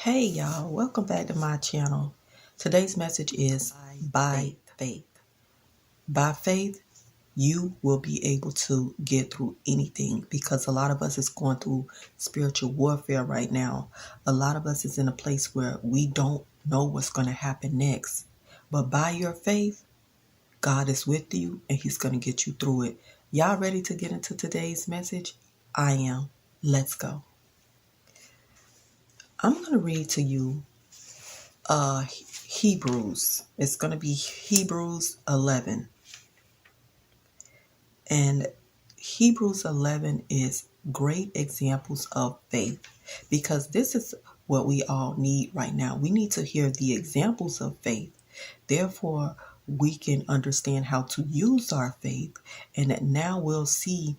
Hey y'all, welcome back to my channel. Today's message is by faith. By faith, you will be able to get through anything because a lot of us is going through spiritual warfare right now. A lot of us is in a place where we don't know what's going to happen next. But by your faith, God is with you and he's going to get you through it. Y'all ready to get into today's message? I am. Let's go. I'm going to read to you Hebrews. It's going to be Hebrews 11. And Hebrews 11 is great examples of faith because this is what we all need right now. We need to hear the examples of faith. Therefore, we can understand how to use our faith. And that now we'll see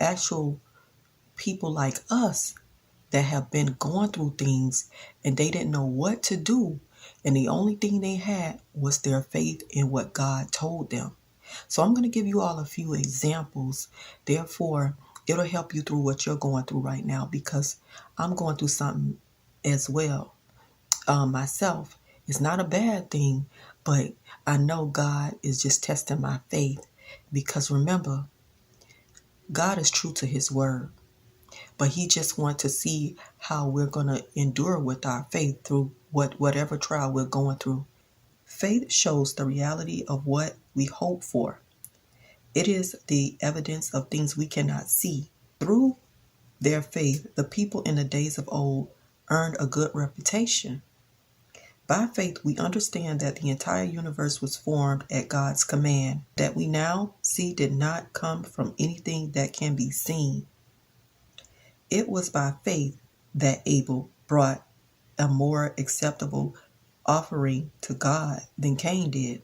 actual people like us that have been going through things and they didn't know what to do. And the only thing they had was their faith in what God told them. So I'm going to give you all a few examples. Therefore, it'll help you through what you're going through right now because I'm going through something as well myself. It's not a bad thing, but I know God is just testing my faith because remember, God is true to his word. But he just wants to see how we're going to endure with our faith through whatever trial we're going through. Faith shows the reality of what we hope for. It is the evidence of things we cannot see. Through their faith, the people in the days of old earned a good reputation. By faith, we understand that the entire universe was formed at God's command. That we now see did not come from anything that can be seen. It was by faith that Abel brought a more acceptable offering to God than Cain did.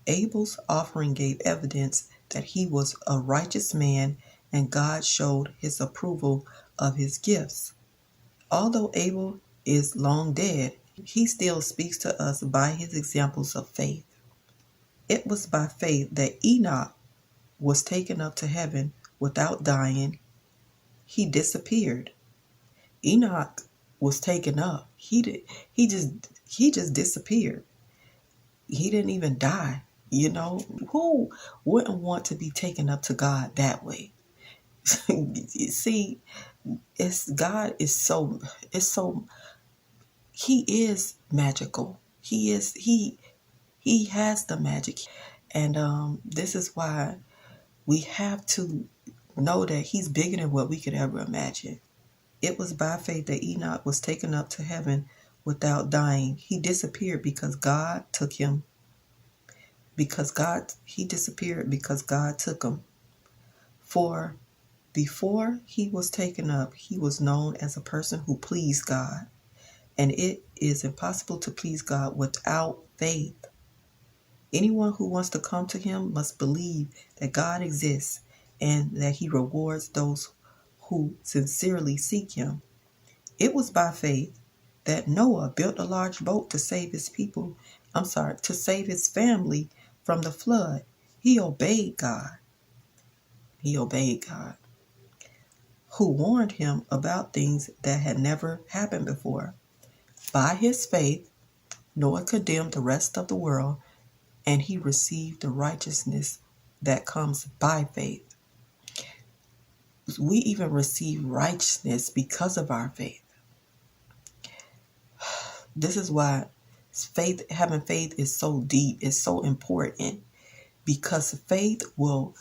Abel's offering gave evidence that he was a righteous man and God showed his approval of his gifts. Although Abel is long dead, he still speaks to us by his examples of faith. It was by faith that Enoch was taken up to heaven without dying. He disappeared. Enoch was taken up. He just disappeared. He didn't even die. You know, who wouldn't want to be taken up to God that way? You see, he is magical. He has the magic. And this is why we have to know that he's bigger than what we could ever imagine. It was by faith that Enoch was taken up to heaven without dying. He disappeared because God took him. He disappeared because God took him. For before he was taken up, he was known as a person who pleased God. And it is impossible to please God without faith. Anyone who wants to come to him must believe that God exists and that he rewards those who sincerely seek him. It was by faith that Noah built a large boat to save his family from the flood. He obeyed God. Who warned him about things that had never happened before. By his faith, Noah condemned the rest of the world, and he received the righteousness that comes by faith. We even receive righteousness because of our faith. This is why having faith is so deep, it's so important, because faith will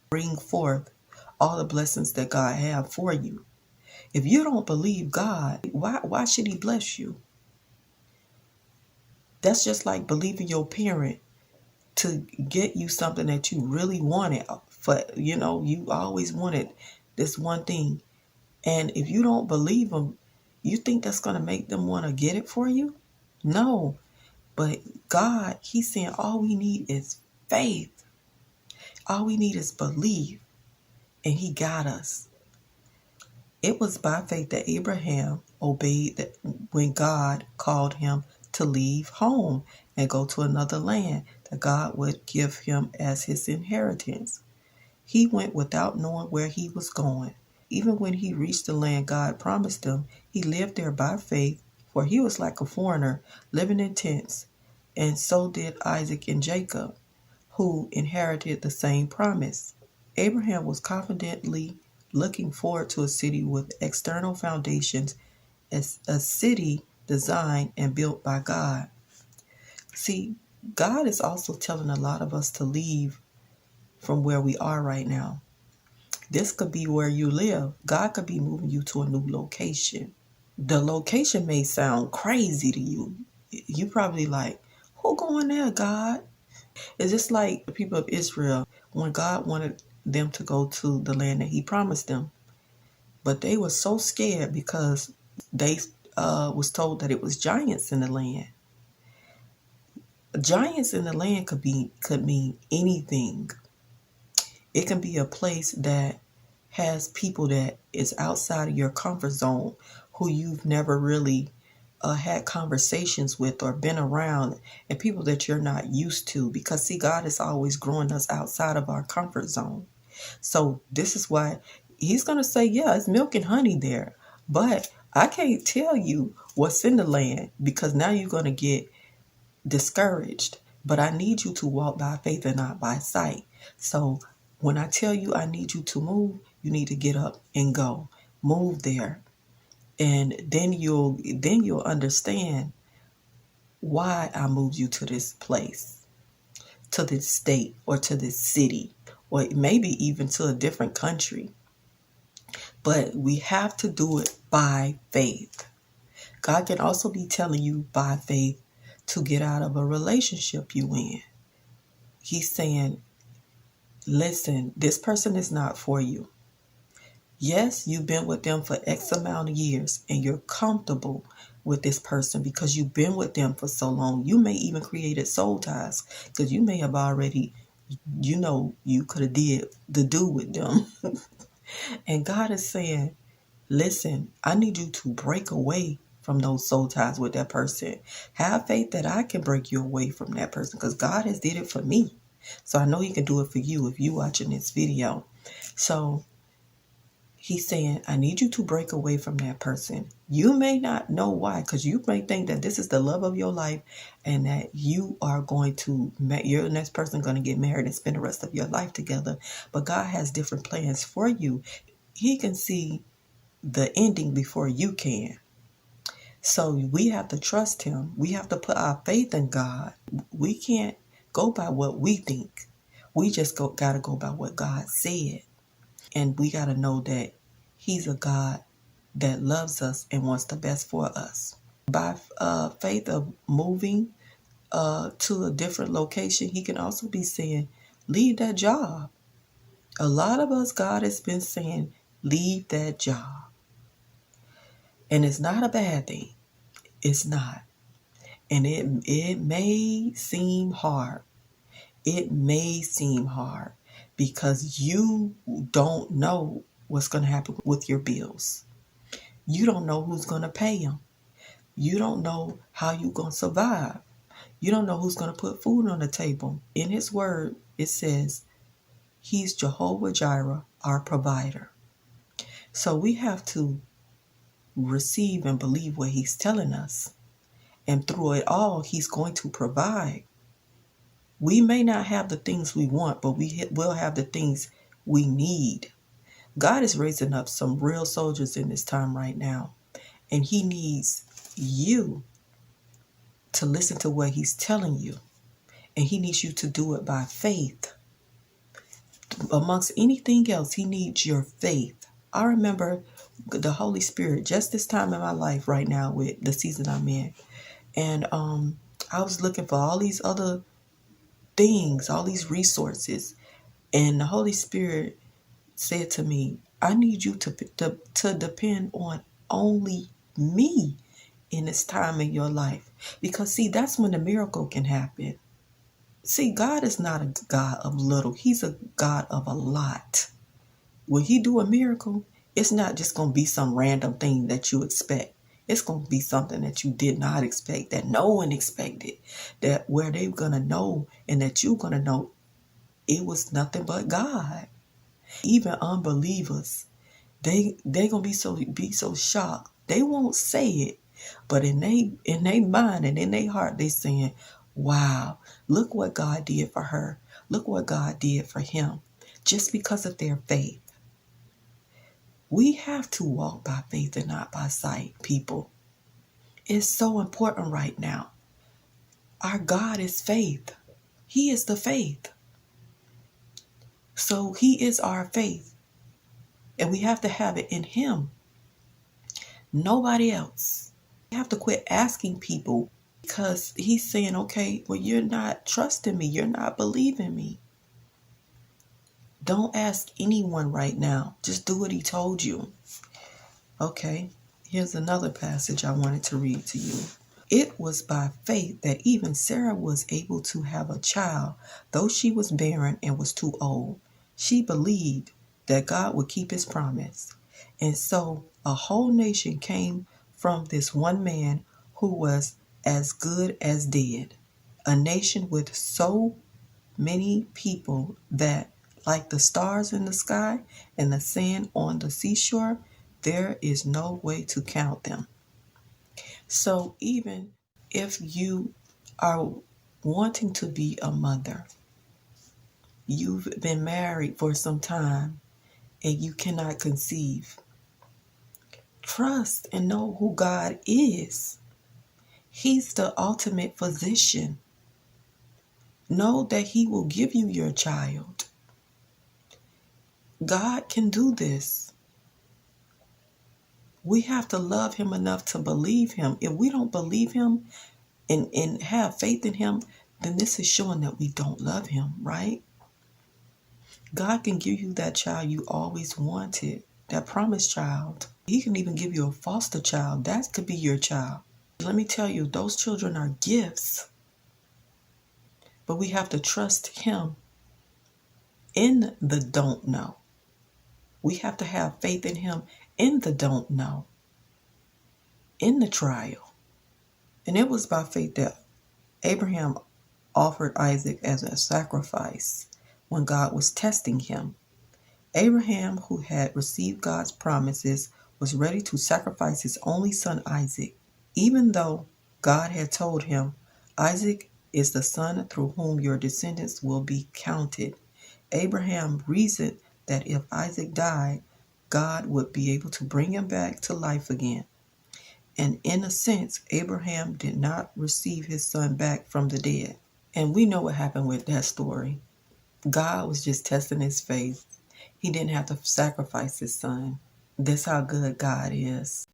bring forth all the blessings that God has for you. If you don't believe God, why should he bless you? That's just like believing your parent to get you something that you really wanted. You always wanted this one thing. And if you don't believe them, you think that's going to make them want to get it for you? No. But God, he's saying all we need is faith. All we need is belief. And he got us. It was by faith that Abraham obeyed when God called him to leave home and go to another land that God would give him as his inheritance. He went without knowing where he was going. Even when he reached the land God promised him, He lived there by faith, for he was like a foreigner living in tents, and so did Isaac and Jacob, who inherited the same promise. Abraham was confidently looking forward to a city with external foundations, as a city designed and built by God. See, God is also telling a lot of us to leave from where we are right now. This could be where you live. God could be moving you to a new location. The location may sound crazy to you. You probably like, who going there, God? It's just like the people of Israel when God wanted them to go to the land that he promised them. But they were so scared because they was told that it was giants in the land. Giants in the land could mean anything. It can be a place that has people that is outside of your comfort zone, who you've never really had conversations with or been around, and people that you're not used to. Because see, God is always growing us outside of our comfort zone. So this is why he's going to say, yeah, it's milk and honey there, but I can't tell you what's in the land, because now you're going to get discouraged. But I need you to walk by faith and not by sight. So when I tell you I need you to move, you need to get up and go. Move there. And then you'll understand why I moved you to this place, to this state, or to this city, or maybe even to a different country. But we have to do it by faith. God can also be telling you by faith to get out of a relationship you in. He's saying, listen, this person is not for you. Yes, you've been with them for X amount of years and you're comfortable with this person because you've been with them for so long. You may even created soul ties because you may have already, you could have did the do with them. And God is saying, listen, I need you to break away from those soul ties with that person. Have faith that I can break you away from that person, because God has did it for me. So I know he can do it for you if you watching this video. So he's saying, I need you to break away from that person. You may not know why, because you may think that this is the love of your life and that you are going to, your next person going to get married and spend the rest of your life together. But God has different plans for you. He can see the ending before you can. So we have to trust him. We have to put our faith in God. We can't go by what we think. We just got to go by what God said. And we got to know that he's a God that loves us and wants the best for us. By faith of moving to a different location, he can also be saying, leave that job. A lot of us, God has been saying, leave that job. And it's not a bad thing. It's not. And it may seem hard. It may seem hard because you don't know what's going to happen with your bills. You don't know who's going to pay them. You don't know how you're going to survive. You don't know who's going to put food on the table. In his word, it says, he's Jehovah Jireh, our provider. So we have to receive and believe what he's telling us. And through it all, he's going to provide. We may not have the things we want, but we will have the things we need. God is raising up some real soldiers in this time right now. And he needs you to listen to what he's telling you. And he needs you to do it by faith. Amongst anything else, he needs your faith. I remember the Holy Spirit just this time in my life right now with the season I'm in. And I was looking for all these other things, all these resources. And the Holy Spirit said to me, I need you to depend on only me in this time in your life. Because see, that's when the miracle can happen. See, God is not a God of little. He's a God of a lot. When he do a miracle, it's not just going to be some random thing that you expect. It's going to be something that you did not expect, that no one expected, that where they're going to know and that you're going to know it was nothing but God. Even unbelievers, they're going to be so shocked They won't say it, but in they mind and in their heart, they saying, wow, look what God did for her. Look what God did for him. Just because of their faith. We have to walk by faith and not by sight, people. It's so important right now. Our God is faith. He is the faith. So he is our faith. And we have to have it in him. Nobody else. We have to quit asking people because he's saying, okay, well, you're not trusting me. You're not believing me. Don't ask anyone right now. Just do what he told you. Okay, here's another passage I wanted to read to you. It was by faith that even Sarah was able to have a child, though she was barren and was too old. She believed that God would keep his promise. And so a whole nation came from this one man who was as good as dead. A nation with so many people that, like the stars in the sky and the sand on the seashore, there is no way to count them. So even if you are wanting to be a mother, you've been married for some time and you cannot conceive, trust and know who God is. He's the ultimate physician. Know that he will give you your child. God can do this. We have to love him enough to believe him. If we don't believe him and have faith in him, then this is showing that we don't love him, right? God can give you that child you always wanted, that promised child. He can even give you a foster child. That could be your child. Let me tell you, those children are gifts. But we have to trust him in the don't know. We have to have faith in him in the don't know, in the trial. And it was by faith that Abraham offered Isaac as a sacrifice when God was testing him. Abraham, who had received God's promises, was ready to sacrifice his only son Isaac, even though God had told him, Isaac is the son through whom your descendants will be counted. Abraham reasoned that if Isaac died, God would be able to bring him back to life again. And in a sense, Abraham did not receive his son back from the dead. And we know what happened with that story. God was just testing his faith. He didn't have to sacrifice his son. That's how good God is.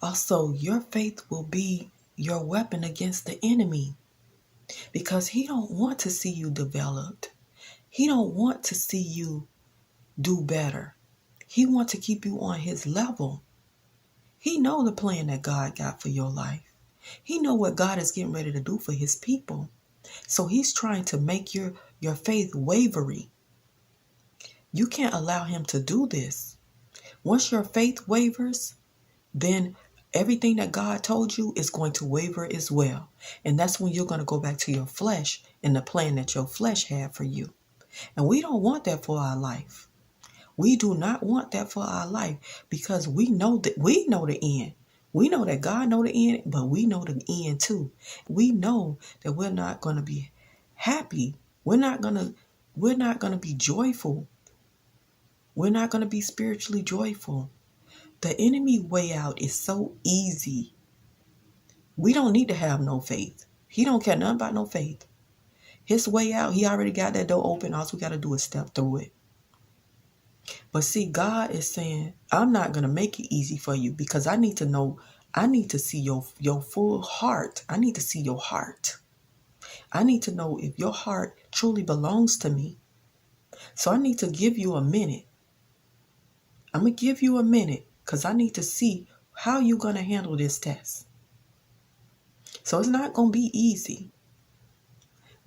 Also, your faith will be your weapon against the enemy because he don't want to see you developed. He don't want to see you do better. He wants to keep you on his level. He know the plan that God got for your life. He know what God is getting ready to do for his people. So he's trying to make your faith wavery. You can't allow him to do this. Once your faith wavers, then everything that God told you is going to waver as well. And that's when you're going to go back to your flesh and the plan that your flesh had for you. And we don't want that for our life. We do not want that for our life because we know the end. We know that God know the end, but we know the end too. We know that we're not going to be happy. We're not going to be joyful. We're not going to be spiritually joyful. The enemy way out is so easy. We don't need to have no faith. He don't care nothing about no faith. His way out, he already got that door open. All we got to do is step through it. But see, God is saying, I'm not going to make it easy for you because I need to know, I need to see your full heart. I need to see your heart. I need to know if your heart truly belongs to me. So I need to give you a minute. I'm going to give you a minute because I need to see how you're going to handle this test. So it's not going to be easy.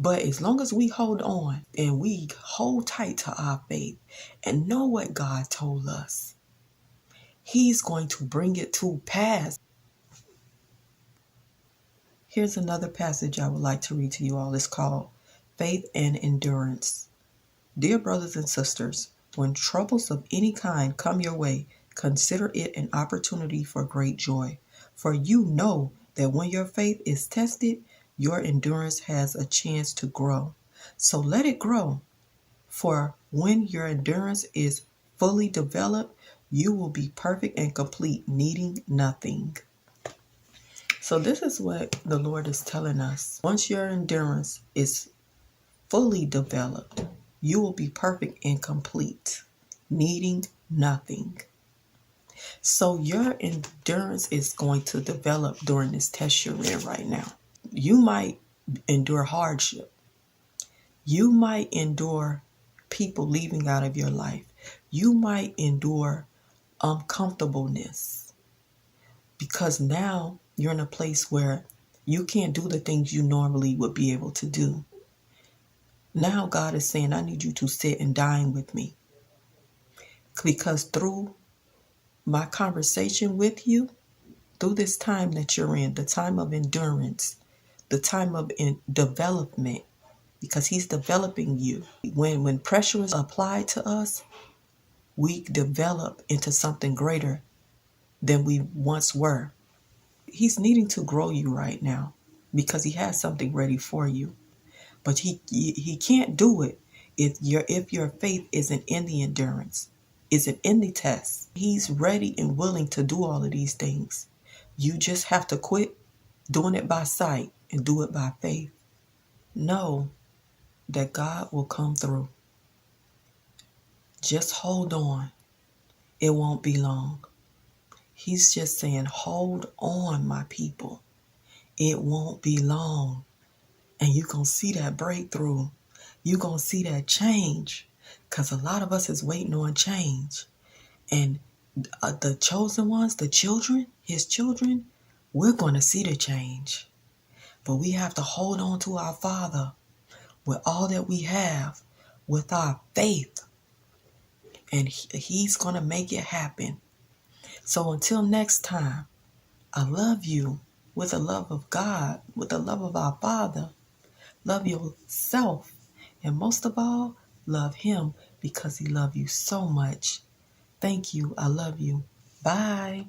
But as long as we hold on and we hold tight to our faith and know what God told us, he's going to bring it to pass. Here's another passage I would like to read to you all. It's called Faith and Endurance. Dear brothers and sisters, when troubles of any kind come your way, Consider it an opportunity for great joy, for you know that when your faith is tested, your endurance has a chance to grow. So let it grow, for when your endurance is fully developed, you will be perfect and complete, needing nothing. So this is what the Lord is telling us. Once your endurance is fully developed, you will be perfect and complete, needing nothing. So your endurance is going to develop during this test you're in right now. You might endure hardship. You might endure people leaving out of your life. You might endure uncomfortableness because now you're in a place where you can't do the things you normally would be able to do. Now God is saying, I need you to sit and dine with me, because through my conversation with you, through this time that you're in, the time of endurance, the time of development, because he's developing you. When pressure is applied to us, we develop into something greater than we once were. He's needing to grow you right now because he has something ready for you. But he can't do it if your faith isn't in the endurance, isn't in the test. He's ready and willing to do all of these things. You just have to quit doing it by sight and do it by faith. Know that God will come through. Just hold on. It won't be long. He's just saying, hold on, my people. It won't be long. And you're going to see that breakthrough. You're going to see that change. Because a lot of us is waiting on change. And the chosen ones, the children, his children, we're going to see the change. But we have to hold on to our Father with all that we have, with our faith. And he's going to make it happen. So until next time, I love you with the love of God, with the love of our Father. Love yourself. And most of all, love him because he loves you so much. Thank you. I love you. Bye.